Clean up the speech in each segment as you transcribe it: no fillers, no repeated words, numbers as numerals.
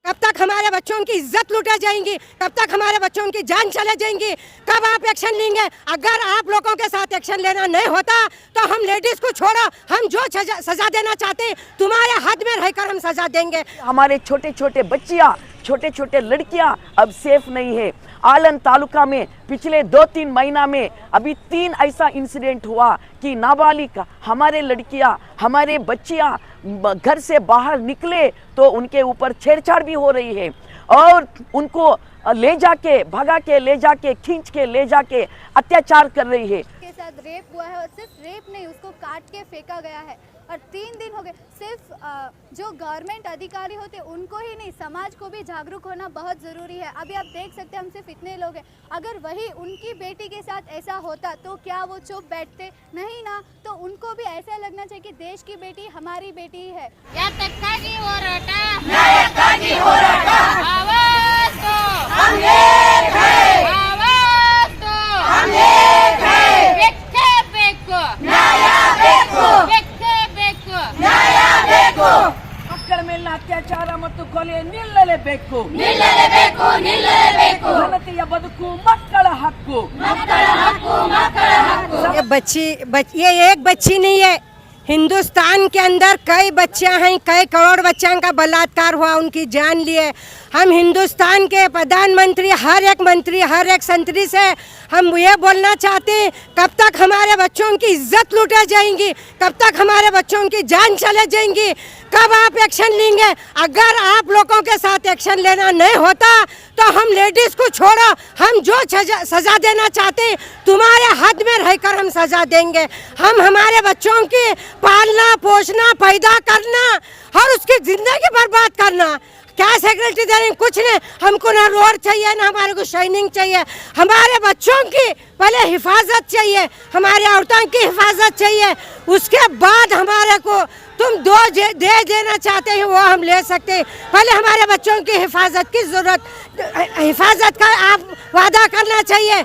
कब तक हमारे बच्चों की इज्जत लूटा जाएंगी, कब तक हमारे बच्चों की जान चले जाएंगी, कब आप एक्शन लेंगे? अगर आप लोगों के साथ एक्शन लेना नहीं होता तो हम लेडीज को छोड़ो, हम जो सजा देना चाहते तुम्हारे हाथ में रहकर हम सजा देंगे। हमारे छोटे छोटे बच्चियां, छोटे छोटे लड़कियां अब सेफ नहीं है। आलन तालुका में पिछले 2-3 महीना में अभी 3 ऐसा इंसिडेंट हुआ कि नाबालिग हमारे लड़कियां, हमारे बच्चियां घर से बाहर निकले तो उनके ऊपर छेड़छाड़ भी हो रही है और उनको ले जाके, भगा के ले जाके, खींच के ले जाके अत्याचार कर रही है। के साथ रेप हुआ है और सिर्फ रेप नहीं, उसको काट के फेंका गया है और 3 दिन हो गए। सिर्फ जो गवर्नमेंट अधिकारी होते उनको ही नहीं, समाज को भी जागरूक होना बहुत ज़रूरी है। अभी आप देख सकते हैं हम सिर्फ इतने लोग हैं, अगर वही उनकी बेटी के साथ ऐसा होता तो क्या वो चुप बैठते? नहीं ना। तो उनको भी ऐसा लगना चाहिए कि देश की बेटी हमारी बेटी ही है। ಮಕ್ಕಳ ಮೇಲಿನ ಅತ್ಯಾಚಾರ ಮತ್ತು ಕೊಲೆ ನಿಲ್ಲಲೇಬೇಕು, ಘನತೆಯ ಬದುಕು ಮಕ್ಕಳ ಹಕ್ಕು। ये एक बच्ची नहीं है, हिंदुस्तान के अंदर कई बच्चियां हैं, कई करोड़ बच्चों का बलात्कार हुआ, उनकी जान लिए। हम हिंदुस्तान के प्रधानमंत्री, हर एक मंत्री, हर एक संतरी से हम ये बोलना चाहते हैं, कब तक हमारे बच्चों की इज्जत लूटा जाएंगी, कब तक हमारे बच्चों की जान चले जाएंगी, कब आप एक्शन लेंगे? अगर आप लोगों के साथ एक्शन लेना नहीं होता तो हम लेडीज को छोड़ो, हम जो सजा देना चाहते तुम्हारे हाथ में रहकर हम सजा देंगे। हम हमारे बच्चों की पालना, पोषना, पैदा करना और उसकी जिंदगी बर्बाद करना, क्या सिक्योरिटी दे रहे? कुछ नहीं। हमको ना रोड चाहिए, ना हमारे को शाइनिंग चाहिए, हमारे बच्चों की पहले हिफाजत चाहिए, हमारे औरतों की हिफाजत चाहिए, उसके बाद हमारे को तुम दे देना चाहते हैं वो हम ले सकते हैं। पहले हमारे बच्चों की हिफाजत की जरूरत, हिफाजत का आप वादा करना चाहिए।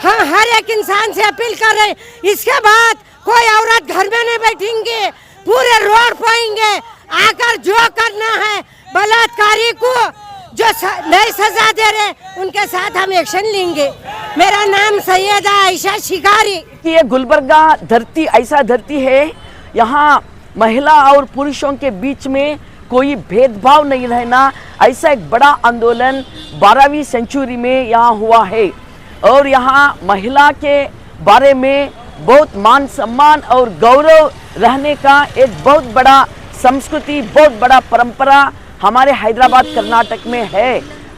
हाँ, हर एक इंसान से अपील कर रहे हैं, इसके बाद कोई औरत घर में नहीं बैठेंगे, पूरे रोड पाएंगे आकर जो करना है बलात्कारी को जो नई सजा दे रहे उनके साथ हम एक्शन लेंगे। मेरा नाम सैयदा आयशा शिकारी। ये गुलबर्गा धरती ऐसा धरती है, यहाँ महिला और पुरुषों के बीच में कोई भेदभाव नहीं रहना, ऐसा एक बड़ा आंदोलन 12वीं सेंचुरी में यहाँ हुआ है और यहाँ महिला के बारे में बहुत मान सम्मान और गौरव रहने का एक बहुत बड़ा संस्कृति, बहुत बड़ा परंपरा हमारे हैदराबाद कर्नाटक में है।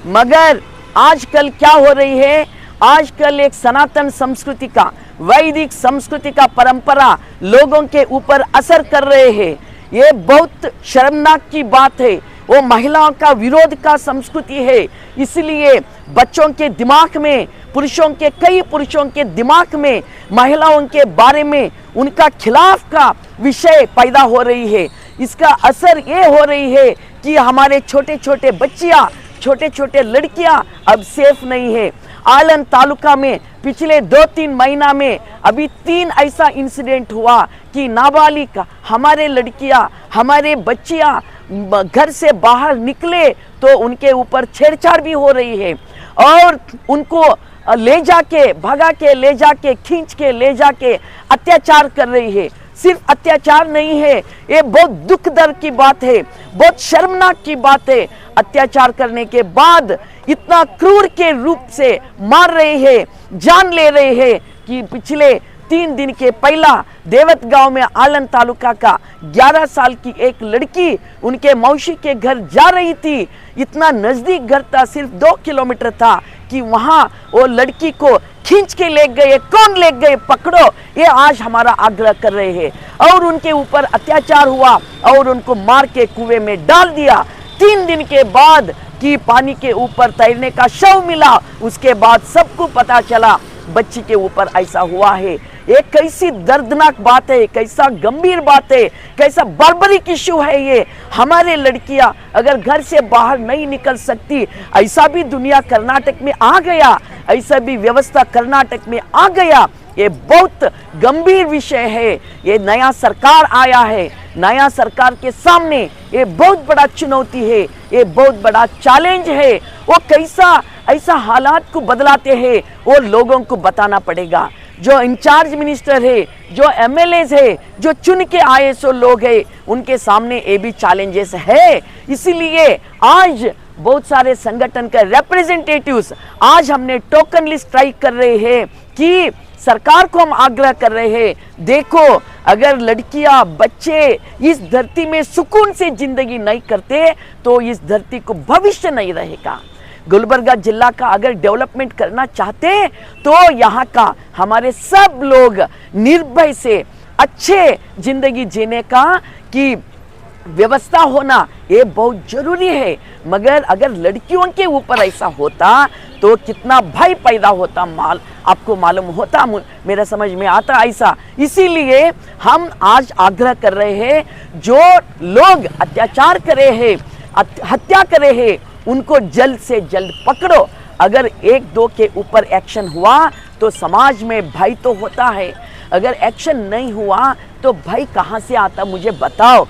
मगर आजकल क्या हो रही है, आजकल एक सनातन संस्कृति का, वैदिक संस्कृति का परंपरा लोगों के ऊपर असर कर रहे हैं। ये बहुत शर्मनाक की बात है, वो महिलाओं का विरोध का संस्कृति है। इसलिए बच्चों के दिमाग में, कई पुरुषों के दिमाग में महिलाओं के बारे में उनका खिलाफ का विषय पैदा हो रही है। इसका असर ये हो रही है कि हमारे छोटे छोटे बच्चियां, छोटे छोटे लड़कियां अब सेफ नहीं है। आलन तालुका में पिछले 2-3 महीना में अभी 3 ऐसा इंसिडेंट हुआ कि नाबालिग हमारे लड़कियां, हमारे बच्चियां घर से बाहर निकले तो उनके ऊपर छेड़छाड़ भी हो रही है और उनको ले जाके, भगा के ले जाके, खींच के ले जाके अत्याचार कर रही है। सिर्फ अत्याचार नहीं है, ये बहुत दुख दर्द की बात है, बहुत शर्मनाक की बात है। अत्याचार करने के बाद इतना क्रूर के रूप से मार रहे हैं, जान ले रहे हैं कि पिछले 3 दिन के पहला देवत गांव में आलन तालुका का 11 साल की एक लड़की उनके मौसी के घर जा रही थी। इतना नजदीक घर था, सिर्फ 2 किलोमीटर था कि वहां वो लड़की को खींच के ले गए। कौन ले गए? पकड़ो, ये आज हमारा आग्रह कर रहे हैं। और उनके ऊपर अत्याचार हुआ और उनको मार के कुएं में डाल दिया। 3 दिन के बाद कि पानी के ऊपर तैरने का शव मिला, उसके बाद सबको पता चला बच्ची के ऊपर ऐसा हुआ है। ये कैसी दर्दनाक बात है, कैसा गंभीर बात है, कैसा बार्बरिक इश्यू है ये। हमारे लड़कियां अगर घर से बाहर नहीं निकल सकती, ऐसा भी दुनिया कर्नाटक में आ गया, ऐसा भी व्यवस्था कर्नाटक में आ गया। ये बहुत गंभीर विषय है। ये नया सरकार आया है, नया सरकार के सामने ये बहुत बड़ा चुनौती है, ये बहुत बड़ा चैलेंज है। वो कैसा ऐसा हालात को बदलाते हैं वो लोगों को बताना पड़ेगा। जो इंचार्ज मिनिस्टर है, जो एमएलएज है, जो चुन के आए सो लोग हैं, उनके सामने ये भी चैलेंजेस है। इसीलिए आज बहुत सारे संगठन के रिप्रेजेंटेटिव्स आज हमने टोकन लिस्ट स्ट्राइक कर रहे हैं कि सरकार को हम आग्रह कर रहे हैं, देखो अगर लड़कियां बच्चे इस धरती में सुकून से जिंदगी नहीं करते तो इस धरती को भविष्य नहीं रहेगा। गुलबर्गा जिला का अगर डेवलपमेंट करना चाहते तो यहाँ का हमारे सब लोग निर्भय से अच्छे जिंदगी जीने का की व्यवस्था होना ये बहुत जरूरी है। मगर अगर लड़कियों के ऊपर ऐसा होता तो कितना भय पैदा होता, आपको मालूम होता, मेरा समझ में आता ऐसा। इसीलिए हम आज आग्रह कर रहे हैं, जो लोग अत्याचार करे हैं, हत्या करे हैं, उनको जल्द से जल्द पकड़ो। अगर एक दो के ऊपर एक्शन हुआ तो समाज में भय तो होता है, अगर एक्शन नहीं हुआ तो भय कहाँ से आता, मुझे बताओ।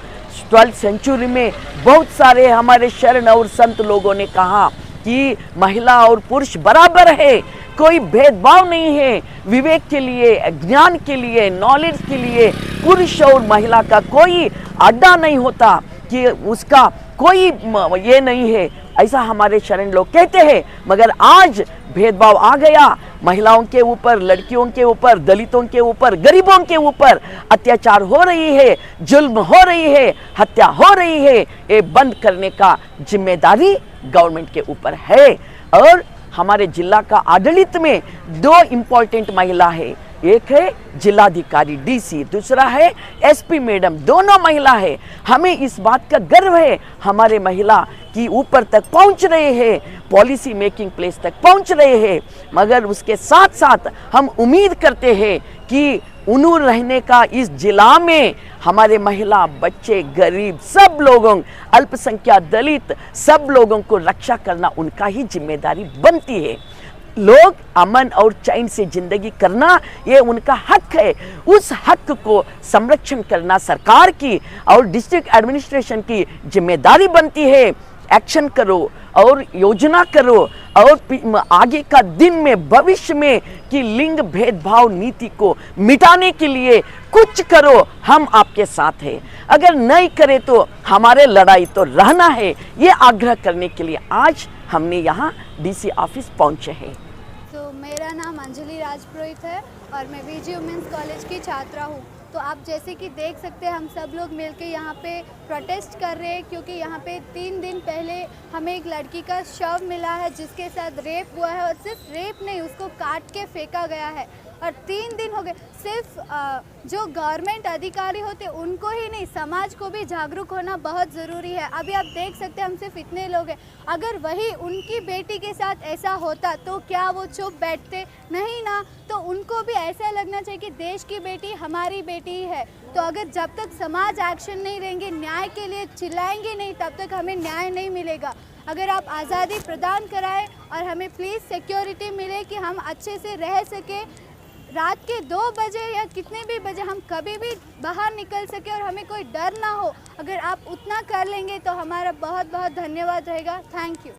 12th सेंचुरी में बहुत सारे हमारे शरण और संत लोगों ने कहा कि महिला और पुरुष बराबर है, कोई भेदभाव नहीं है। विवेक के लिए, ज्ञान के लिए, नॉलेज के लिए पुरुष और महिला का कोई अड्डा नहीं होता, कि उसका कोई ये नहीं है, ऐसा हमारे शरण लोग कहते हैं। मगर आज भेदभाव आ गया, महिलाओं के ऊपर, लड़कियों के ऊपर, दलितों के ऊपर, गरीबों के ऊपर अत्याचार हो रही है, जुल्म हो रही है, हत्या हो रही है। ये बंद करने का जिम्मेदारी गवर्नमेंट के ऊपर है। और हमारे जिला का आडಳಿत में 2 इम्पोर्टेंट महिला है, एक है जिलाधिकारी डीसी, दूसरा है एसपी मैडम, दोनों महिला है। हमें इस बात का गर्व है, हमारे महिला की ऊपर तक पहुंच रहे हैं, पॉलिसी मेकिंग प्लेस तक पहुंच रहे हैं। मगर उसके साथ साथ हम उम्मीद करते हैं कि उन्नूर रहने का इस जिला में हमारे महिला, बच्चे, गरीब, सब लोगों, अल्पसंख्यक, दलित, सब लोगों को रक्षा करना उनका ही जिम्मेदारी बनती है। लोग अमन और चैन से जिंदगी करना ये उनका हक है। उस हक को संरक्षण करना सरकार की और डिस्ट्रिक्ट एडमिनिस्ट्रेशन की जिम्मेदारी बनती है। एक्शन करो और योजना करो और आगे का दिन में, भविष्य में कि लिंग भेदभाव नीति को मिटाने के लिए कुछ करो, हम आपके साथ हैं। अगर नहीं करे तो हमारे लड़ाई तो रहना है। ये आग्रह करने के लिए आज हमने यहाँ डीसी ऑफिस पहुँचे हैं। तो मेरा नाम अंजलि राजपुरोहित है और मैं वीजी वुमेंस कॉलेज की छात्रा हूँ। तो आप जैसे कि देख सकते हैं, हम सब लोग मिलके यहाँ पे प्रोटेस्ट कर रहे हैं, क्योंकि यहाँ पे 3 दिन पहले हमें एक लड़की का शव मिला है जिसके साथ रेप हुआ है। और सिर्फ रेप नहीं, उसको काट के फेंका गया है। और 3 दिन हो गए। सिर्फ जो गवर्नमेंट अधिकारी होते उनको ही नहीं, समाज को भी जागरूक होना बहुत ज़रूरी है। अभी आप देख सकते हैं, हम सिर्फ इतने लोग हैं। अगर वही उनकी बेटी के साथ ऐसा होता तो क्या वो चुप बैठते? नहीं ना। तो उनको भी ऐसा लगना चाहिए कि देश की बेटी हमारी बेटी ही है। तो अगर जब तक समाज एक्शन नहीं लेंगे, न्याय के लिए चिल्लाएंगे नहीं, तब तक हमें न्याय नहीं मिलेगा। अगर आप आज़ादी प्रदान कराएं और हमें प्लीज़ सिक्योरिटी मिले कि हम अच्छे से रह सके, रात के 2 बजे या कितने भी बजे हम कभी भी बाहर निकल सके और हमें कोई डर ना हो, अगर आप उतना कर लेंगे तो हमारा बहुत बहुत धन्यवाद रहेगा। Thank you.